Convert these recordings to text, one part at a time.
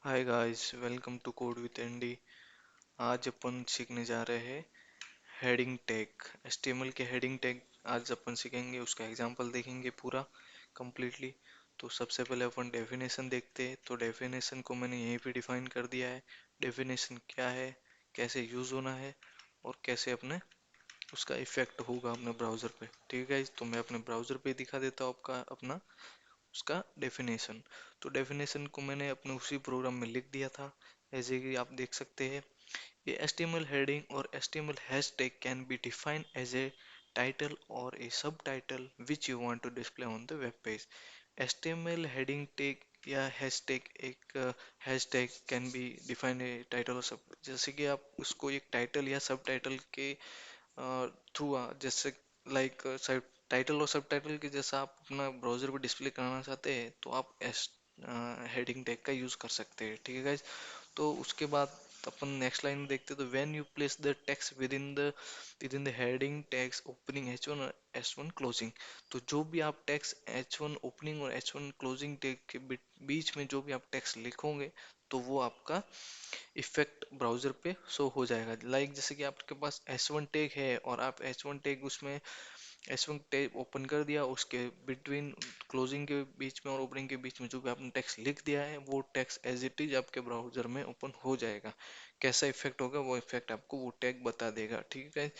Hi guys, welcome to code with Andy. आज अपन सीखने जा रहे हैं हेडिंग टैग। एचटीएमएल के हेडिंग टैग आज अपन सीखेंगे, उसका एग्जांपल देखेंगे पूरा कंप्लीटली। तो सबसे पहले अपन डेफिनेशन देखते हैं। तो डेफिनेशन को मैंने यहीं पे डिफाइन कर दिया है। डेफिनेशन क्या है, कैसे यूज होना है और कैसे अपने उसका इफेक्ट होगा अपने ब्राउजर पे। ठीक है गाइस, तो मैं अपने ब्राउजर पे दिखा देता हूँ आपका अपना उसका डेफिनेशन। तो डेफिनेशन को मैंने अपने उसी प्रोग्राम में लिख दिया था, ऐसे कि आप देख सकते हैं। ये HTML heading or HTML hashtag can be defined as a title or a subtitle which you want to display on the web page. HTML heading tag या हैशटैग एक hashtag can be define a title और सब, जैसे कि आप उसको एक title या सब टाइटल के थ्रू, जैसे लाइक टाइटल और सब टाइटल के जैसा आप अपना ब्राउजर पे डिस्प्ले कराना चाहते हैं तो आप एस हेडिंग टैग का यूज कर सकते हैं। ठीक है गाइज। तो उसके बाद अपन नेक्स्ट लाइन देखते हैं। तो when you place the text with in the heading tags opening H1 और H1 क्लोजिंग। तो जो भी आप टेक्स्ट H1 ओपनिंग और H1 क्लोजिंग टैग के बीच में जो भी आप टेक्स्ट लिखोगे तो वो आपका इफेक्ट ब्राउजर पे शो हो जाएगा। लाइक जैसे कि आपके पास H1 टैग है और आप H1 टैग उसमें H1 टैग ओपन कर दिया, उसके बिटवीन क्लोजिंग के बीच में और ओपनिंग के बीच में जो भी आपने टेक्स्ट लिख दिया है वो टेक्स्ट एज इट इज आपके ब्राउजर में ओपन हो जाएगा। कैसा इफेक्ट होगा वो इफेक्ट आपको वो टैग बता देगा। ठीक है।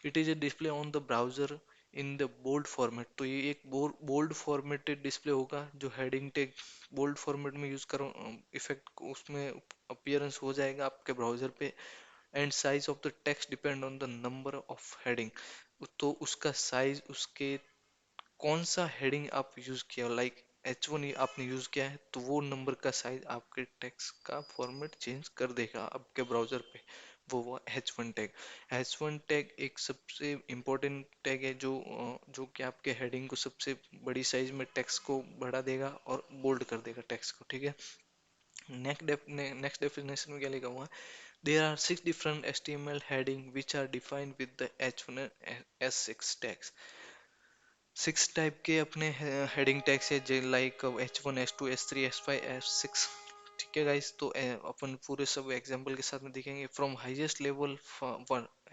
It is a display on the browser in the bold format. तो ये एक बोल्ड फॉर्मेटेड डिस्प्ले होगा जो हेडिंग टैग बोल्ड फॉर्मेट में यूज करो, इफेक्ट उसमें अपीयरेंस हो जाएगा आपके ब्राउजर पे। And size of the text depend on the number of heading. तो उसका साइज उसके कौन सा हेडिंग आप यूज किया, लाइक H1 आपने यूज किया है तो वो नंबर का साइज आपके टेक्स्ट का फॉर्मेट चेंज कर देगा आपके ब्राउजर पे। वो H1 टैग। H1 टैग एक सबसे इम्पोर्टेंट टैग है जो कि आपके हेडिंग को सबसे बड़ी साइज में टेक्स्ट को बढ़ा देगा और बोल्ड कर देगा टेक्स्ट को। ठीक है। नेक्स्ट डेफिनेशन में क्या लिखा हुआ है? There are six different HTML heading which are defined with the H1 and S6 tags। Six type के अपने हेडिंग टैग्स है, जे like H1 H2 H3 H5 H6। ठीक है गाइस। तो अपन पूरे सब एग्जांपल के साथ में देखेंगे। From highest level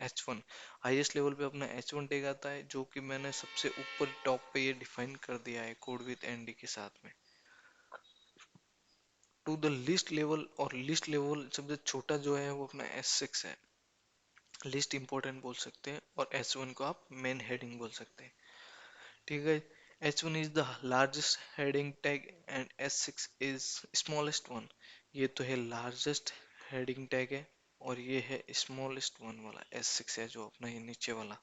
H1, highest level पे अपना H1 टैग आता है जो कि मैंने सबसे ऊपर टॉप पे ये डिफाइन कर दिया है कोड विद एनडी के साथ में। टू द लिस्ट लेवल, और लिस्ट लेवल सबसे छोटा जो है वो अपना S6 है, लिस्ट इंपॉर्टेंट बोल सकते हैं। और H1 को आप मेन हेडिंग बोल सकते हैं। ठीक है। H1 is the largest heading tag and S6 is smallest one। ये तो है लार्जेस्ट हेडिंग टैग है और ये है स्मॉलेस्ट वन वाला S6 है, जो अपना ये नीचे वाला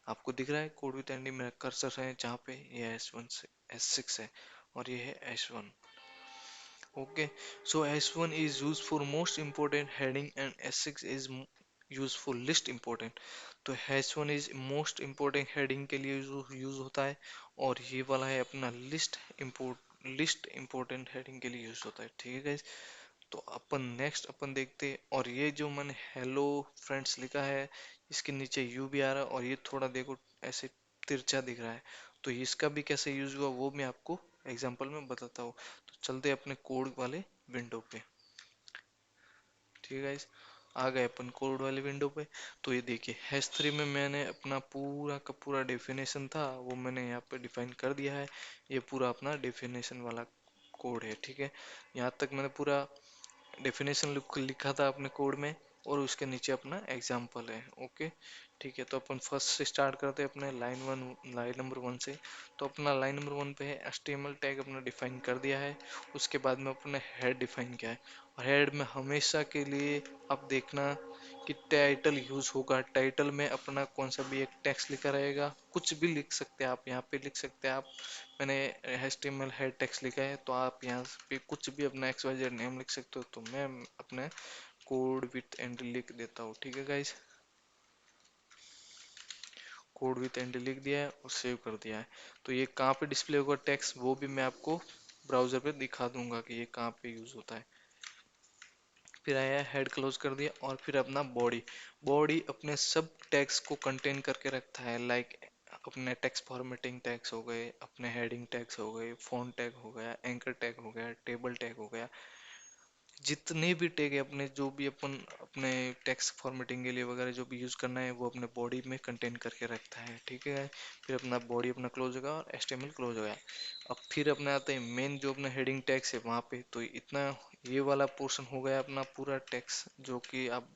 आपको दिख रहा है कोड विद एंडी। मेरा कर्सर है जहाँ पे ये S1 से S6 है और ये है S1। Okay. So S1 is used for most important heading and S6 is used for least important। तो H1 is most important heading के लिए यूज होता है और ये वाला है अपना लिस्ट इम्पोर्टेंट हेडिंग के लिए यूज होता है। ठीक है गाइस। तो अपन नेक्स्ट अपन देखते हैं। और ये जो मैंने हेलो फ्रेंड्स लिखा है इसके नीचे यू भी आ रहा है और ये थोड़ा देखो ऐसे तिरछा दिख रहा है। तो इसका भी कैसे यूज हुआ वो मैं आपको एग्जांपल में बताता हूँ। तो चलते हैं अपने कोड वाले विंडो पे। ठीक है गाइस। आ गए अपन कोड वाले विंडो पे। तो ये देखिए हैश 3 में मैंने अपना पूरा का पूरा डेफिनेशन था वो मैंने यहाँ पे डिफाइन कर दिया है। ये पूरा अपना डेफिनेशन वाला कोड है। ठीक है। यहाँ तक मैंने पूरा डेफिनेशन लिखा था अपने कोड में और उसके नीचे अपना एग्जाम्पल है। ओके। ठीक है। तो अपन फर्स्ट से स्टार्ट करते हैं अपने लाइन नंबर 1 से। तो अपना लाइन नंबर 1 पे है HTML टैग अपना डिफाइन कर दिया है। उसके बाद में अपने हेड डिफाइन किया है। और हेड में हमेशा के लिए आप देखना कि टाइटल यूज होगा। टाइटल में अपना कौन सा भी एक टेक्स्ट लिखा रहेगा, कुछ भी लिख सकते हैं आप, यहाँ पे लिख सकते हैं आप। मैंने HTML हेड टेक्स्ट लिखा है तो आप यहाँ पे कुछ भी अपना XYZ नेम लिख सकते हो। तो मैं अपने कोड विथ एंड लिख देता हूँ। ठीक है गाइस। कोड विथ एंड लिख दिया है और सेव कर दिया है। तो ये कहाँ पे डिस्प्ले होगा टेक्स्ट वो भी मैं आपको ब्राउजर पे दिखा दूंगा कि ये कहाँ पे यूज होता है। फिर आया हेड क्लोज कर दिया और फिर अपना बॉडी। बॉडी अपने सब टैग्स को कंटेन करके रखता है, लाइक अपने टेक्स्ट फॉर्मेटिंग टैग्स हो गए, अपने हेडिंग टैग्स हो गए, फॉन्ट टैग हो गया, एंकर टैग हो गया, टेबल टैग हो गया, जितने भी टैग है अपने, जो भी अपन अपने टेक्स्ट फॉर्मेटिंग के लिए वगैरह जो भी यूज करना है वो अपने बॉडी में कंटेन करके रखता है, ठीक है। फिर अपना बॉडी अपना क्लोज होगा और एचटीएमएल क्लोज हो गया। अब फिर अपने आते हैं मेन जो अपना हेडिंग टैग्स है वहां पे, तो इतना ये वाला पोर्शन हो गया अपना पूरा टेक्स्ट जो कि आप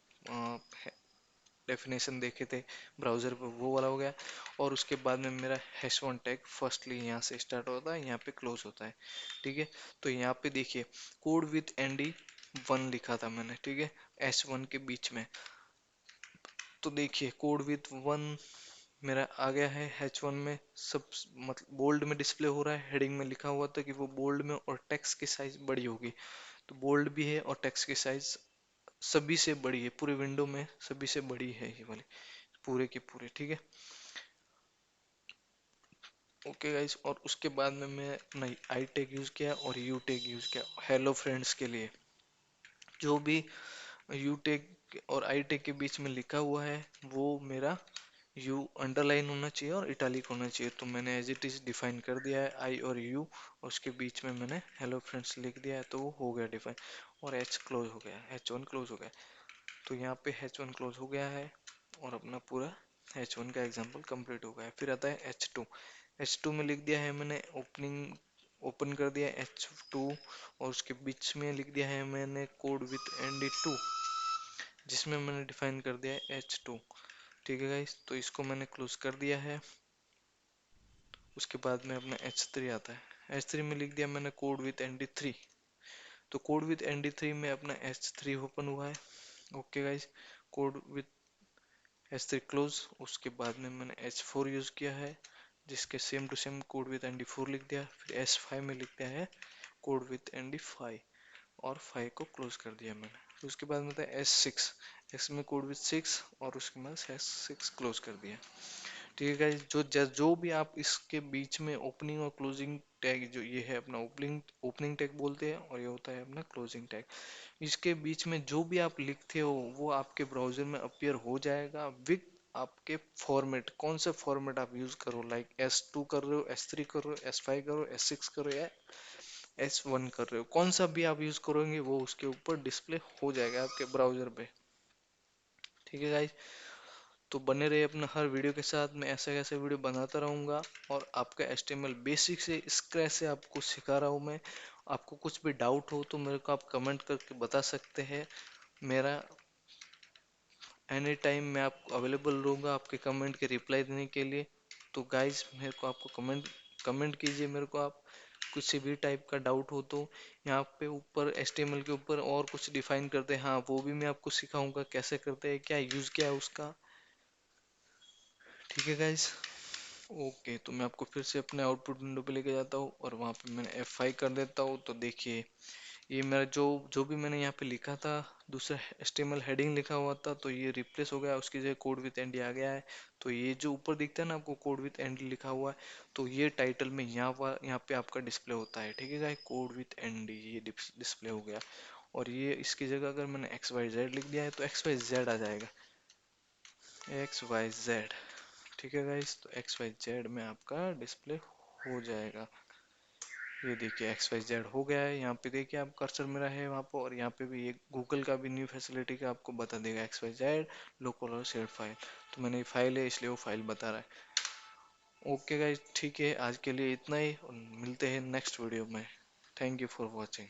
डेफिनेशन देखे थे ब्राउजर पे, वो वाला हो गया। और उसके बाद में मेरा हैश वन टैग फर्स्टली यहाँ से स्टार्ट होता है, यहाँ पे क्लोज होता है, ठीक है। तो यहाँ पे देखिए कोड विथ एनडी वन लिखा था मैंने, ठीक है, एस वन के बीच में। तो देखिए कोड विथ वन मेरा आ गया है एच वन में, सब मतलब बोल्ड में डिस्प्ले हो रहा है। हेडिंग में लिखा हुआ था कि वो बोल्ड में और टेक्स्ट की साइज बड़ी होगी, तो बोल्ड भी है और टेक्स्ट की साइज सभी से बड़ी है, पूरे विंडो में सभी से बड़ी है ये वाली, पूरे के पूरे, ठीक है। ओके गाइस, और उसके बाद में मैं अपना आई टैग यूज किया और यू टैग यूज किया हेलो फ्रेंड्स के लिए। जो भी यू टैग और आई टैग के बीच में लिखा हुआ है वो मेरा यू अंडरलाइन होना चाहिए और इटालिक होना चाहिए, तो मैंने एज इट इज डिफाइन कर दिया है आई और यू, और उसके बीच में मैंने हेलो फ्रेंड्स लिख दिया है, तो वो हो गया डिफाइन। और एच क्लोज हो गया, एच वन क्लोज हो गया, तो यहाँ पे एच वन क्लोज हो गया है और अपना पूरा एच वन का एग्जाम्पल कंप्लीट हो गया है। फिर आता है एच टू। एच टू में लिख दिया है मैंने ओपनिंग, ओपन कर दिया एच टू, और उसके बीच में लिख दिया है मैंने कोड विथ एनडी टू, जिसमें मैंने डिफाइन कर दिया है एच टू, ठीक है गाइस। तो इसको मैंने क्लोज कर दिया है। उसके बाद में अपना एच थ्री आता है, एच थ्री में लिख दिया मैंने कोड विथ एनडी थ्री, तो कोड विथ एनडी थ्री में अपना एच थ्री ओपन हुआ है। Okay guys, code with H three close. उसके बाद में मैंने एच फोर यूज किया है, जिसके same to same code with Andy four लिख दिया। फिर एस फाइव में लिख दिया है कोड विथ एनडी फाइव, और फाइव को क्लोज कर दिया मैंने। फिर उसके बाद में था एस सिक्स, एस में कोड विथ सिक्स, और उसके बाद एस सिक्स क्लोज कर दिया, ठीक है गाइस। जो भी आप इसके बीच में ओपनिंग और क्लोजिंग टैग, जो ये है अपना ओपनिंग ओपनिंग टैग बोलते हैं, और ये होता है अपना क्लोजिंग टैग। इसके बीच में जो भी आप लिखते हो वो आपके ब्राउजर में अपीयर हो जाएगा विद आपके फॉर्मेट, कौन सा फॉर्मेट आप यूज करो, लाइक एस टू कर रहे हो, एस थ्री कर रहे हो, एस फाइव कर रहे हो, एस सिक्स कर रहे हो, या एस वन कर रहे हो, कौन सा भी आप यूज करोगे वो उसके ऊपर डिस्प्ले हो जाएगा आपके ब्राउजर पे, ठीक है गाइज। तो बने रहे अपना हर वीडियो के साथ, मैं ऐसे ऐसे वीडियो बनाता रहूंगा, और आपका HTML बेसिक से स्क्रैच से आपको सिखा रहा हूँ मैं। आपको कुछ भी डाउट हो तो मेरे को आप कमेंट करके बता सकते हैं। मेरा एनी टाइम मैं आपको अवेलेबल रहूँगा आपके कमेंट के रिप्लाई देने के लिए। तो गाइज मेरे को आपको कमेंट कमेंट कीजिए मेरे को, आप कुछ भी टाइप का डाउट हो तो। यहाँ पे ऊपर HTML के ऊपर और कुछ डिफाइन करते हैं, हाँ वो भी मैं आपको सिखाऊंगा कैसे करते हैं, क्या यूज़ क्या है उसका, ठीक है गाइज। ओके, तो मैं आपको फिर से अपने आउटपुट विंडो पे लेके जाता हूँ, और वहाँ पे मैंने F5 कर देता हूँ। तो देखिए ये मेरा जो जो भी मैंने यहाँ पे लिखा था, दूसरा HTML हेडिंग लिखा हुआ था, तो ये रिप्लेस हो गया, उसकी जगह कोड विथ एंड आ गया है। तो ये जो ऊपर दिखता है ना आपको कोड विथ एंड लिखा हुआ है, तो ये टाइटल में यहाँ पे आपका डिस्प्ले होता है, ठीक है। कोड विथ एंड ये डिस्प्ले हो गया, और ये इसकी जगह अगर मैंने XYZ लिख दिया है तो XYZ आ जाएगा, XYZ, ठीक है गाइस। तो XYZ में आपका डिस्प्ले हो जाएगा। ये देखिए XYZ हो गया है, यहाँ पे देखिए आप कर्सर मेरा है वहाँ पर, और यहाँ पे भी ये गूगल का भी न्यू फैसिलिटी का आपको बता देगा XYZ लोकल और शेयर फाइल। तो मैंने ये फाइल है इसलिए वो फाइल बता रहा है। ओके गाइस, ठीक है, आज के लिए इतना ही, और मिलते हैं नेक्स्ट वीडियो में। Thank you for watching.